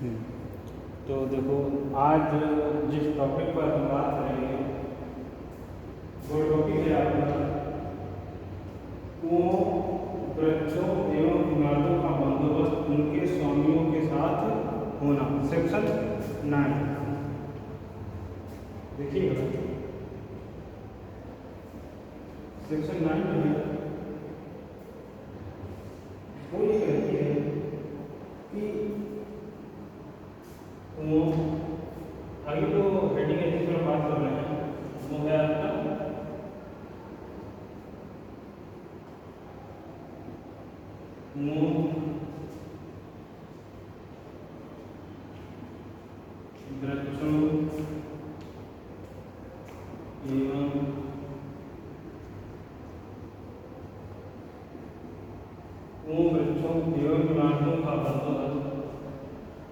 हम्म, तो देखो, आज जिस टॉपिक पर हम बात करेंगे वो टॉपिक है आपका कुओं, वृक्षों एवं इमारतों का बंदोबस्त उनके स्वामियों के साथ होना, सेक्शन 9। देखिएगा, सेक्शन 9 जो है वो ये कहती है कि कुओं, आगे जो हेडिंग है जिस पर बात कर रहे हैं वो है आपका कुओं, वृक्षों एवं कुओं, वृक्षों एवं इमारतों का बंदोबस्त उनके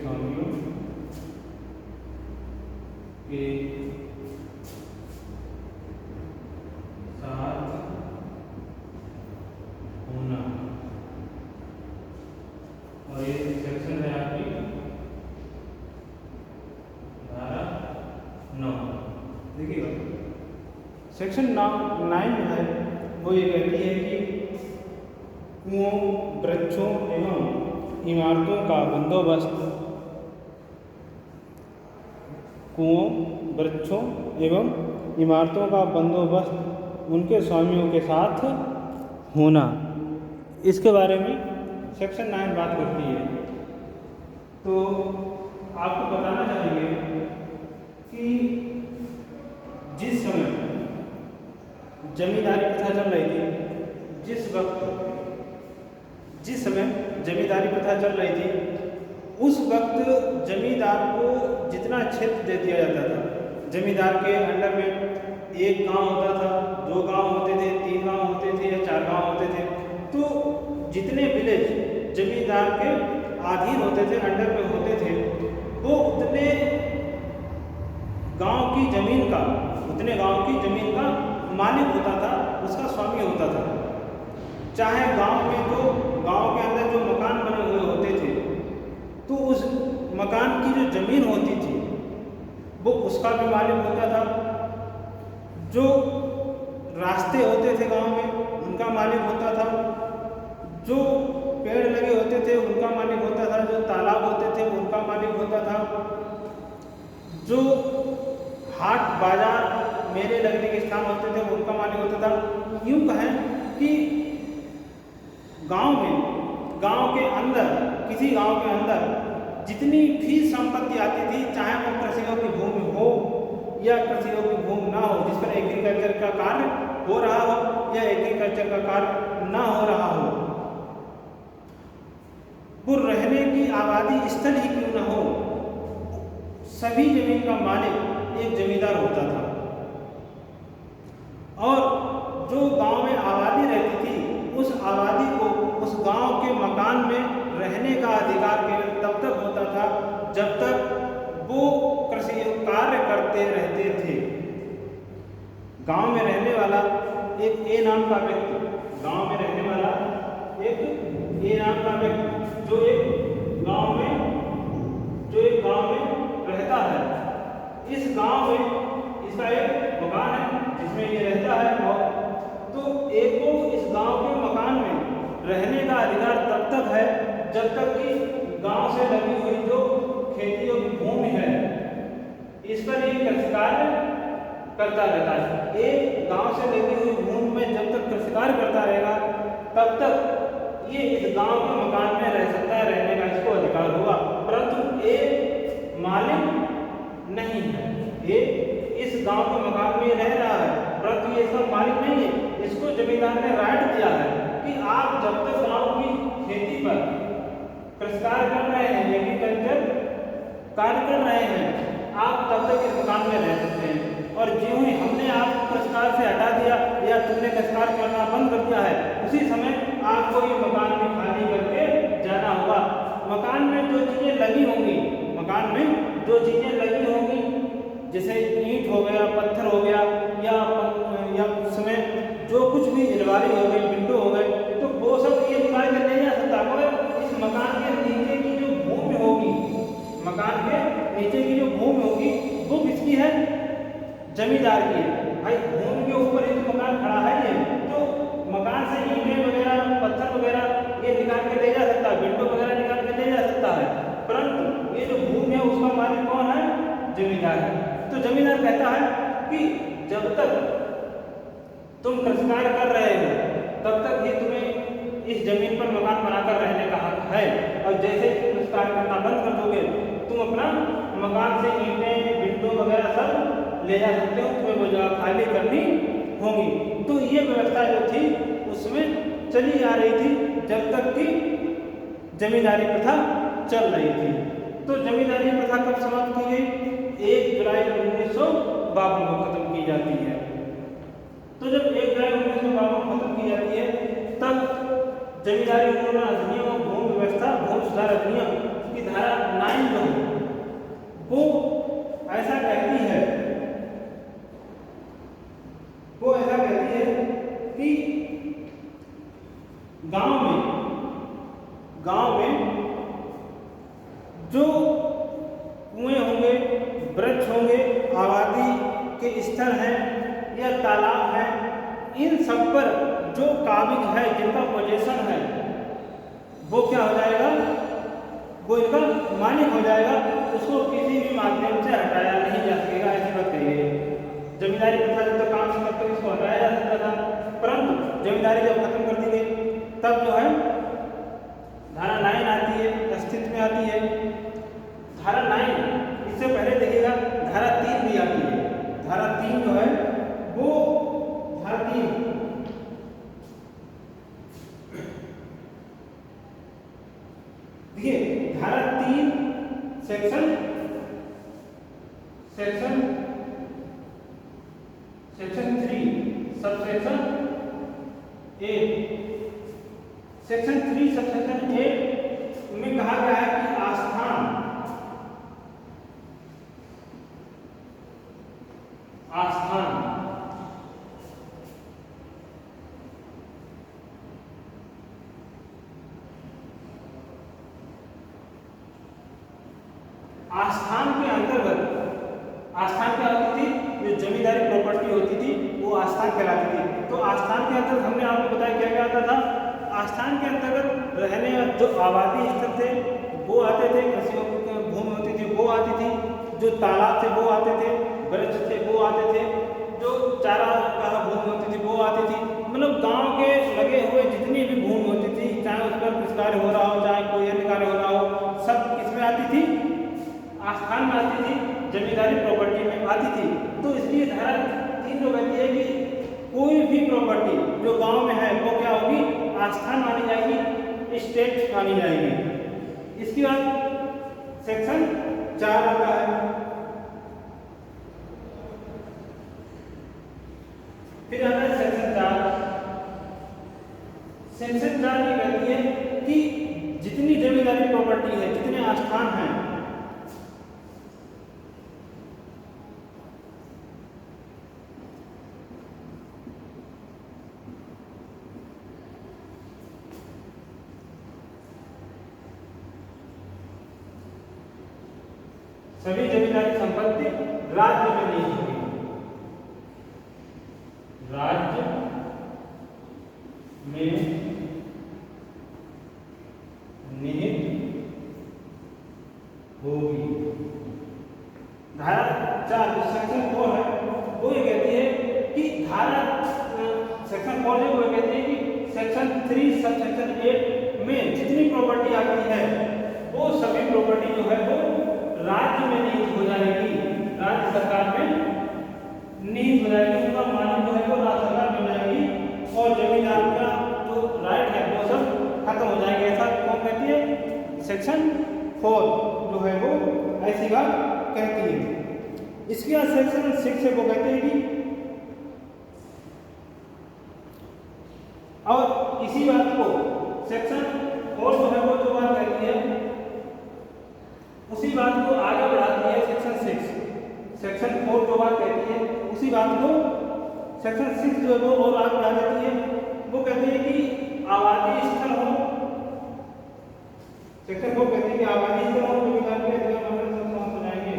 स्वामियों के साथ होना। और ये सेक्शन है आपकी धारा 9। देखिएगा, सेक्शन 9 जो है वो ये कहती है कि कुओं, वृक्षों एवं इमारतों का बंदोबस्त कुओं, वृक्षों एवं इमारतों का बंदोबस्त उनके स्वामियों के साथ होना। इसके बारे में सेक्शन 9 बात करती है। तो आपको बताना चाहेंगे कि जिस समय जमींदारी प्रथा चल रही थी, जिस समय जमींदारी प्रथा चल रही थी, उस वक्त जमींदार को जितना क्षेत्र दे दिया जाता था, जमींदार के अंडर में एक गांव होता था, 2 गांव होते थे, 3 गांव होते थे या 4 गांव होते थे, तो जितने विलेज जमींदार के अधीन होते थे, अंडर में होते थे, वो उतने गांव की जमीन का मालिक होता था, उसका स्वामी होता था। चाहे गांव में तो गांव के अंदर जो मकान बने हुए होते थे, तो उस मकान की जो जमीन होती थी वो उसका भी मालिक होता था। जो रास्ते होते थे गांव में उनका मालिक होता था, जो पेड़ लगे होते थे उनका मालिक होता था, जो तालाब होते थे उनका मालिक होता था, जो हाट बाजार मेले लगने के स्थान होते थे उनका मालिक होता था। यूँ कहें कि गांव के अंदर, किसी गांव के अंदर जितनी भी संपत्ति आती थी, चाहे वो कृषियों की भूमि हो या कृषियों की भूमि ना हो, जिस पर एग्रीकल्चर का कार्य हो रहा हो या एग्रीकल्चर का कार्य ना हो रहा हो, वो रहने की आबादी स्थल ही क्यों ना हो, सभी जमीन का मालिक एक जमींदार होता था। और जो गांव में आबादी रहती थी, उस आबादी को उस गांव के मकान में रहने का अधिकार केवल तब तक होता था जब तक वो कृषि कार्य करते रहते थे। गांव में रहने वाला एक ए नाम का व्यक्ति, जो एक गांव में रहता है, इस गांव में इसका एक मकान है जिसमें ये रहता है, और तो एक को इस गांव के मकान में रहने का अधिकार तब तक है जब तक कि गांव से लगी हुई जो खेतियों की भूमि है, इस पर ये कृषि कार्य करता रहता है। एक गांव से लगी हुई भूमि में जब तक कृषि कार्य करता रहेगा तब तक ये इस गांव के मकान में रह सकता है, रहने का इसको अधिकार होगा, परंतु एक मालिक नहीं है। ये इस गांव के मकान में रह रहा है, परंतु ये इसका मालिक नहीं है। इसको जमींदार ने राइट दिया है कि आप जब तक गांव की खेती पर कृषि कार्य कर रहे हैं, एग्रीकल्चर कार्य कर रहे हैं, आप तब तक इस मकान में रह सकते हैं। और ज्यों ही हमने आपको कृषि कार्य से हटा दिया या तुमने कृषि कार्य करना बंद कर दिया है, उसी समय आपको ये मकान भी खाली करके जाना होगा। मकान में जो चीज़ें लगी होंगी, मकान में जो चीज़ें लगी होंगी जैसे ईंट हो गया, पत्थर हो गया, या उसमें जो कुछ भी अलमारी हो गई, विंडो हो गए, तो वो सब ये निकाल कर ले जा सकता। मगर इस मकान के नीचे की जो भूमि होगी, मकान के नीचे की जो भूमि होगी वो किसकी है? जमींदार की है। भाई भूमि के ऊपर एक मकान खड़ा है ये, तो मकान से ईंटें वगैरह, पत्थर वगैरह ये निकाल के ले जा सकता है, विंडो वगैरह निकाल के ले जा सकता है, परंतु ये जो भूमि है उसका मालिक कौन है? जमींदार है। तो जमींदार कहता है कि जब तक तुम कृषि कार्य कर रहे हो तब तक ही तुम्हें इस जमीन पर मकान बनाकर रहने का हक है, और जैसे ही तुम कृषि कार्य करना बंद कर दोगे तुम अपना मकान से ईंटें, विंडो वगैरह सब ले जा सकते हो, तुम्हें वो जगह खाली करनी होगी। तो ये व्यवस्था जो थी उसमें चली आ रही थी जब तक कि जमींदारी प्रथा चल रही थी। तो जमींदारी प्रथा कब समाप्त की गई? 1 जुलाई 1952 को खत्म की जाती है। तो जब 1 जुलाई 1952 को खत्म की जाती है तब जमींदारी उन्मूलन अधिनियम और भूमि व्यवस्था भूमि सुधार अधिनियम की धारा 9 जो है वो ऐसा कहती है, कि गांव में जो कुएं होंगे, वृक्ष होंगे, आबादी के स्थल हैं या तालाब हैं, इन सब पर जो काबिज है, जिनका पोजेशन है, वो क्या हो जाएगा? वो इनका मालिक हो जाएगा, उसको किसी भी माध्यम से हटाया नहीं जा सकेगा। ऐसी बात कही है। जमींदारी प्रथा जब तक काम से तक इसको हटाया जा सकता था, परंतु जमींदारी जब खत्म कर दी गई तब जो है धारा 9 आती है, अस्तित्व में आती है। धारा 9, इससे पहले देखिएगा धारा 3 भी आती है। धारा 3 जो है वो धारा 3 देखिए, धारा 3 सेक्शन 3 सबसेक्शन 8, सेक्शन 3 सबसेक्शन 8 में कहा गया है कि आस्थान के अंतर्गत, आस्थान क्या होती थी? जो जमींदारी प्रॉपर्टी होती थी वो आस्थान कहलाती थी। तो आस्थान के अंतर्गत हमने आपको बताया क्या क्या आता था? आस्थान के अंतर्गत रहने जो आबादी स्थल थे वो आते थे, कृषि भूमि होती थी वो आती थी, जो तालाब थे वो आते थे, वृक्ष थे वो आते थे, जो चारा का भूमि होती थी वो आती थी। मतलब गांव के लगे हुए जितनी भी भूमि होती थी, चाहे उस पर कृषि कार्य हो रहा हो, चाहे कोई अन्य कार्य हो रहा हो, सब किसमें आती थी? आस्थान में आती थी, जमींदारी प्रॉपर्टी में आती थी। तो इसलिए धारा 3 जो कहती है कि कोई भी प्रॉपर्टी जो गांव में है वो क्या होगी? आस्थान मानी जाएगी, स्टेट मानी जाएगी। इसके बाद सेक्शन 4 आता है। फिर आता है सेक्शन 4। सेक्शन 4 ये कहती है कि जितनी जमींदारी प्रॉपर्टी है, जितने आस्थान हैं, सभी जमींदारी संपत्ति राज्य में नहीं होगी। राज्य में निहित होगी। धारा 4 जो सेक्शन 4 है वो ये कहती है कि धारा सेक्शन 4 है वो कहती है कि सेक्शन 3 सब सेक्शन 8 में जितनी प्रॉपर्टी आती है वो सभी प्रॉपर्टी जो है वो राज्य में निहित हो जाएगी, राज्य सरकार में निहित हो जाएगी, उनका मालिक जो है वो राज्य सरकार में जाएगी और जमींदार का जो राइट है वो सब खत्म हो जाएंगे। ऐसा कौन कहती है? सेक्शन 4 जो है वो ऐसी बात कहती है। इसके बाद सेक्शन 6 है वो कहते हैं कि और इसी बात को सेक्शन 4 जो है वो जो बात कहती है उसी बात को आगे बढ़ाती है सेक्शन 6। सेक्शन 4 जो बात कहती है उसी बात को सेक्शन 6 जो है वो और आगे बढ़ा देती है। वो कहती है कि आबादी स्थल हो, सेक्शन 4 कहती है कि आबादी स्थल हो जो विकास के अधिकार मामले से समाप्त हो जाएंगे।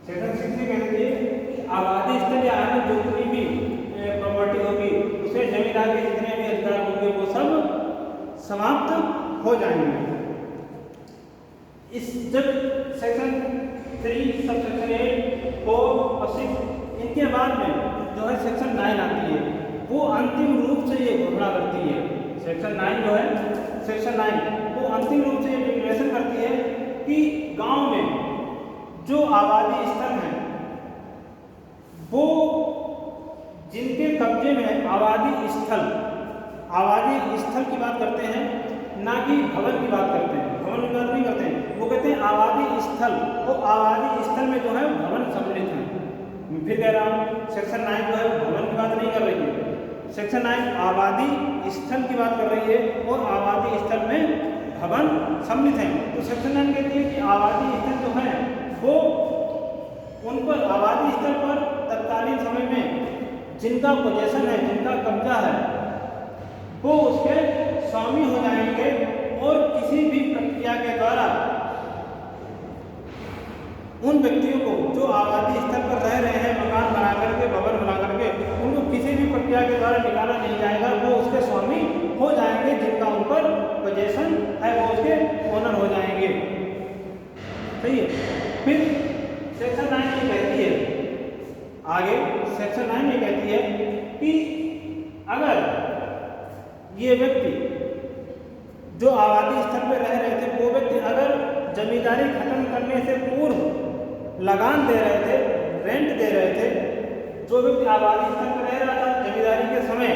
सेक्शन 6 में कहती है कि आबादी स्थल या अन्य जितनी भी प्रॉपर्टी होगी उसे जमींदार के जितने भी अधिकार होंगे वो सब समाप्त हो जाएंगे। इस जब सेक्शन 3 सब सेक्शन 8 4 और 6 इनके बाद में जो है सेक्शन 9 आती है वो अंतिम रूप से ये घोषणा करती है। सेक्शन 9 जो है सेक्शन 9 वो अंतिम रूप से ये डिक्लेरेशन करती है कि गांव में जो आबादी स्थल हैं वो जिनके कब्जे में आबादी स्थल की बात करते हैं ना कि भवन की बात करते हैं। भवन की बात नहीं करते हैं, वो कहते हैं आबादी स्थल। वो आबादी स्थल में जो है भवन सम्मिलित हैं। मैं फिर कह रहा हूँ सेक्शन 9 जो है भवन की बात नहीं कर रही है, सेक्शन 9 आबादी स्थल की बात कर रही है और आबादी स्थल में भवन सम्मिलित हैं। तो सेक्शन 9 कहती है कि आबादी स्थल जो है वो उन पर आबादी स्थल पर तत्कालीन समय में जिनका पोजेशन है, जिनका कब्जा है, वो उसके स्वामी हो जाएंगे और किसी भी प्रक्रिया के द्वारा उन व्यक्तियों को जो आबादी स्थल पर रह रहे हैं मकान बना करके, भवन बना करके, उनको किसी भी प्रक्रिया के द्वारा निकाला नहीं जाएगा। वो उसके स्वामी हो जाएंगे, जिनका उन पर पोजेशन है वो उसके ओनर हो जाएंगे। सही है। फिर सेक्शन 9 ये कहती है आगे, सेक्शन 9 ये कहती है कि अगर ये व्यक्ति जो आबादी स्थल पर रह रहे थे वो व्यक्ति अगर जमींदारी खत्म करने से पूर्व लगान दे रहे थे, रेंट दे रहे थे, जो व्यक्ति आबादी स्थल पर रह रहा था जमींदारी के समय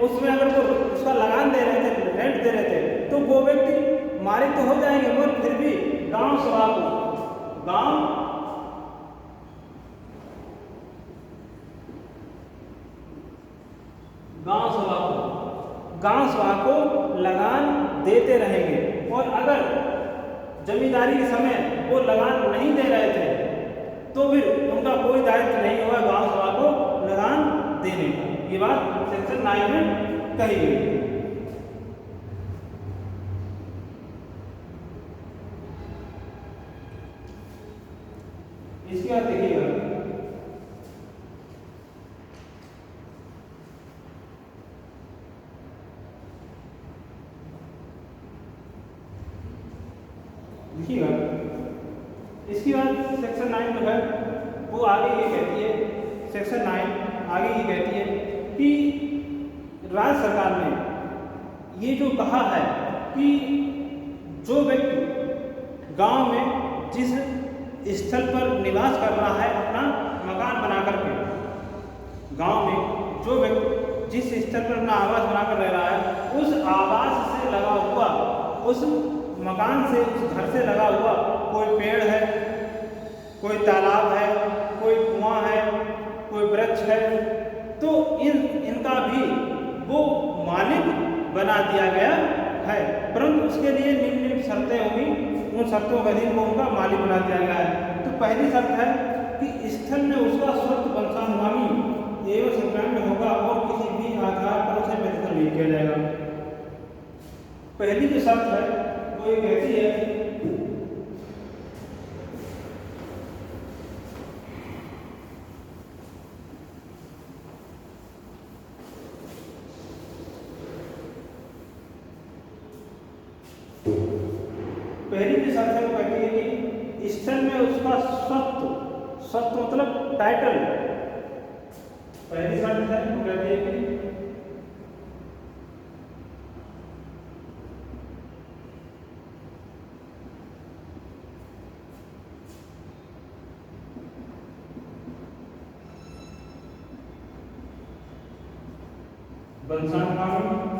उसमें अगर वो उसका लगान दे रहे थे, रेंट दे रहे थे, तो वो व्यक्ति मालिक तो हो जाएंगे मगर फिर भी गांव सभा को लगान देते रहेंगे। और अगर जमींदारी के समय वो लगान नहीं दे रहे थे तो फिर उनका कोई दायित्व नहीं होगा गांव सभा को लगान देने का। ये बात सेक्शन 9 में कही गई। इसके बाद देखिएगा इसके बाद सेक्शन 9 जो है वो आगे ये कहती है, सेक्शन 9 आगे ये कहती है कि राज्य सरकार ने ये जो कहा है कि जो व्यक्ति गांव में जिस स्थल पर निवास कर रहा है अपना मकान बना करके, गांव में जो व्यक्ति जिस स्थल पर अपना आवास बनाकर रह रहा है उस आवास से लगा हुआ, उस मकान से, उस घर से लगा हुआ कोई पेड़ है, कोई तालाब है, कोई कुआं है, कोई वृक्ष है, तो इनका भी वो मालिक बना दिया गया है। परंतु उसके लिए निम्न निम्न शर्तें होंगी, उन शर्तों के अधीन वो उनका मालिक बना दिया गया है। तो पहली शर्त है कि स्थल में उसका स्वतः वंशानुगामी एवं संक्राम में होगा और किसी भी आधार पर उसे बेदखल नहीं किया जाएगा। पहली जो शर्त है वो ये कहती है कि स्थल में उसका स्वत्व मतलब टाइटल पहली शर्त है वो कहती है कि बंसान कानून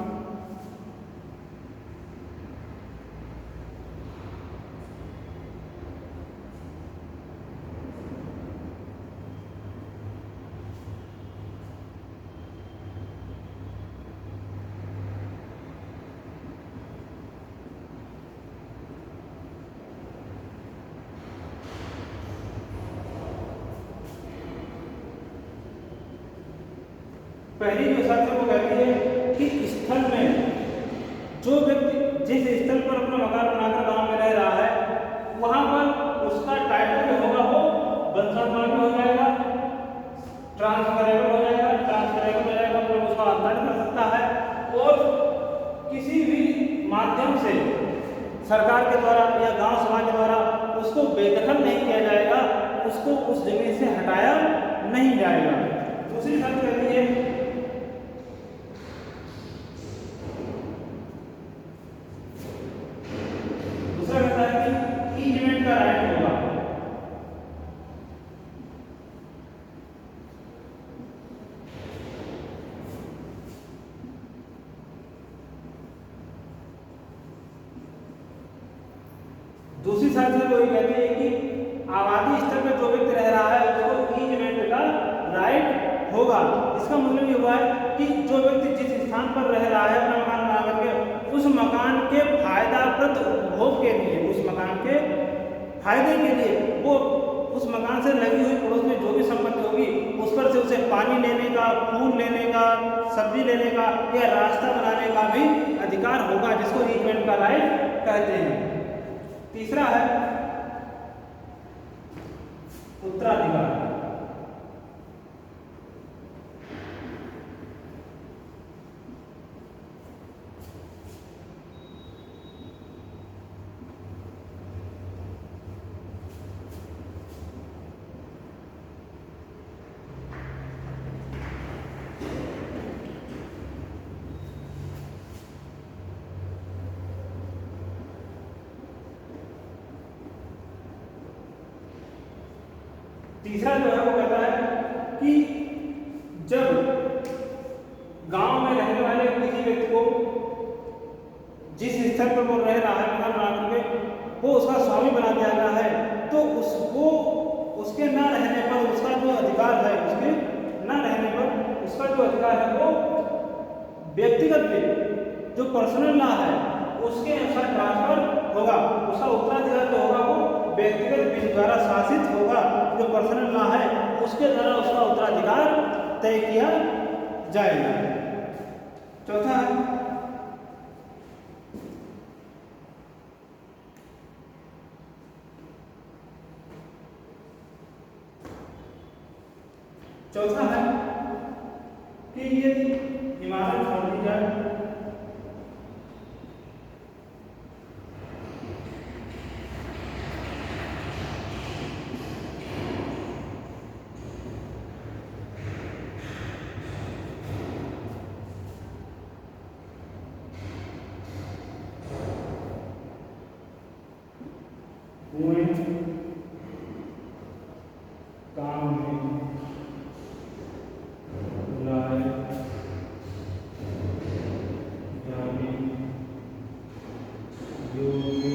पहली जो शर्त है वो कहती है कि स्थल में जो व्यक्ति जिस स्थल पर अपना मकान बनाकर गांव में रह रहा है वहां पर उसका टाइटल जो होगा वो बंधन हो जाएगा, ट्रांसफरेबल हो जाएगा, मतलब उसका अंतरण कर सकता है और किसी भी माध्यम से सरकार के द्वारा या गांव समाज के द्वारा उसको बेदखल नहीं किया जाएगा, उसको उस जमीन से हटाया नहीं जाएगा। दूसरी शर्त कहती है ईजमेंट का राइट होगा। दूसरी शर्त है वही कहती है कि आबादी स्तर पर जो व्यक्ति रह रहा है उसको ईजमेंट का राइट होगा। इसका मतलब ये हुआ है कि जो व्यक्ति जिस स्थान पर रह रहा है अपना मकान बना करके उस मकान के फायदाप्रद उपभोग के लिए, उस मकान के फायदे के लिए वो उस मकान से लगी हुई पड़ोस में जो भी संपत्ति होगी उस पर से उसे पानी लेने का, फूल लेने का, सब्जी लेने का या रास्ता बनाने का भी अधिकार होगा, जिसको ईजमेंट का राइट कहते हैं। तीसरा है उत्तराधिकार। तीसरा जो है वो कहता है कि जब गांव में रहने वाले किसी व्यक्ति को जिस स्तर पर वो रह रहा है मकान बना करके वो उसका स्वामी बना दिया गया है, तो उसको उसके न रहने पर उसका जो अधिकार है, उसके न रहने पर उसका जो अधिकार है वो व्यक्तिगत बिल जो पर्सनल लॉ है उसके अनुसार ट्रांसफर होगा। उसका उत्तराधिकार जो होगा वो व्यक्तिगत बिल द्वारा शासित होगा। जो पर्सनल लॉ है उसके द्वारा उसका उत्तराधिकार तय किया जाएगा। चौथा है कि यदि इमारत छोड़ दी जाए कुएं काम में लाए जाने योग्य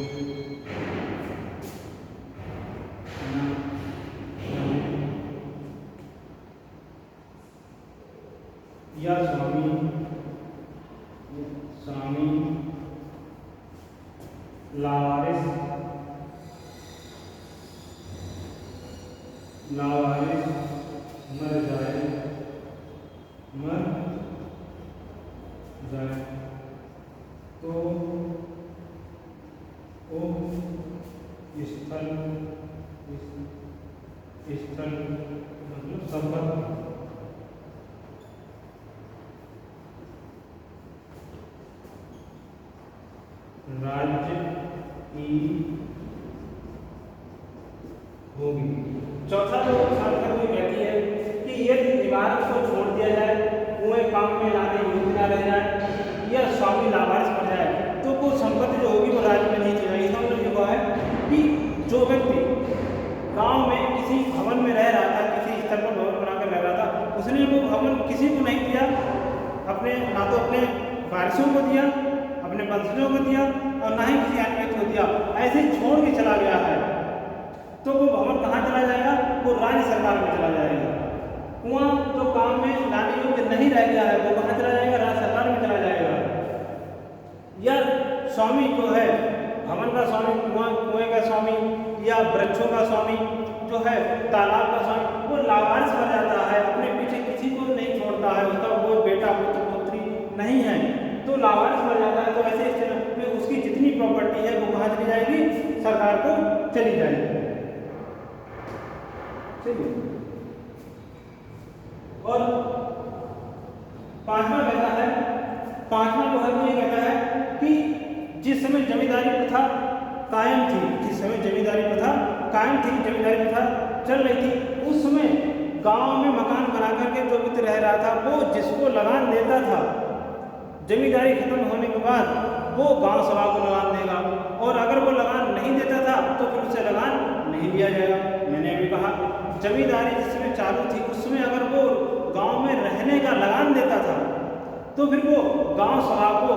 न या स्वामी लावारिस मर जाए तो वो स्थल मतलब संपत्ति राज्य की होगी। चौथा जो कहती है कि यदि इमारत को छोड़ कभी लावारिस पड़ जाए तो वो संपत्ति जो होगी वो राज्य में नहीं चली जाएगी। इसका मतलब ये हुआ है कि जो व्यक्ति गांव में किसी भवन में रह रहा था, किसी स्तर पर भवन बनाकर रह रहा था, उसने वो भवन किसी को नहीं दिया, अपने ना तो अपने वारिसों को दिया, अपने वंशजों को दिया और ना ही किसी अन्य व्यक्ति को दिया, ऐसे छोड़ के चला गया है, तो वो भवन कहाँ चला जाएगा? वो राज्य सरकार में चला जाएगा। कुआं जो काम में लाने योग्य नहीं रह गया है वो कहाँ चला जाएगा? राज्य सरकार में चला जाएगा। या स्वामी जो है भवन का स्वामी, कुएं का स्वामी या वृक्षों का स्वामी जो है, तालाब का स्वामी, वो लावारिस बन जाता है, अपने पीछे किसी को नहीं छोड़ता है, उसका वो बेटा पुत्र पुत्री नहीं है, तो लावारिस बन जाता है। तो ऐसे स्थिति में उसकी जितनी प्रॉपर्टी है वो कहाँ चली जाएगी? सरकार को चली जाएगी। और पांचवा कहता है, पांचवा जो है वो ये कहता है कि जिस समय जमींदारी प्रथा कायम थी, जिस समय जमींदारी प्रथा कायम थी, जमींदारी प्रथा चल रही थी, उस समय गांव में मकान बना करके जो व्यक्ति रह रहा था वो जिसको लगान देता था, जमींदारी खत्म होने के बाद वो गांव सभा को लगान देगा, और अगर वो लगान नहीं देता था तो फिर उसे लगान नहीं दिया जाएगा। मैंने अभी कहा जमींदारी जिस समय चालू थी उस समय अगर वो गांव में रहने का लगान देता था तो फिर वो गांव सभा को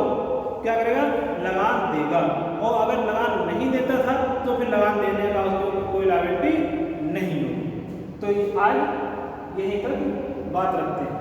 क्या करेगा? लगान देगा, और अगर लगान नहीं देता था तो फिर लगान देने का उसको कोई लायबिलिटी नहीं होगी। तो आज यहीं तक बात रखते हैं।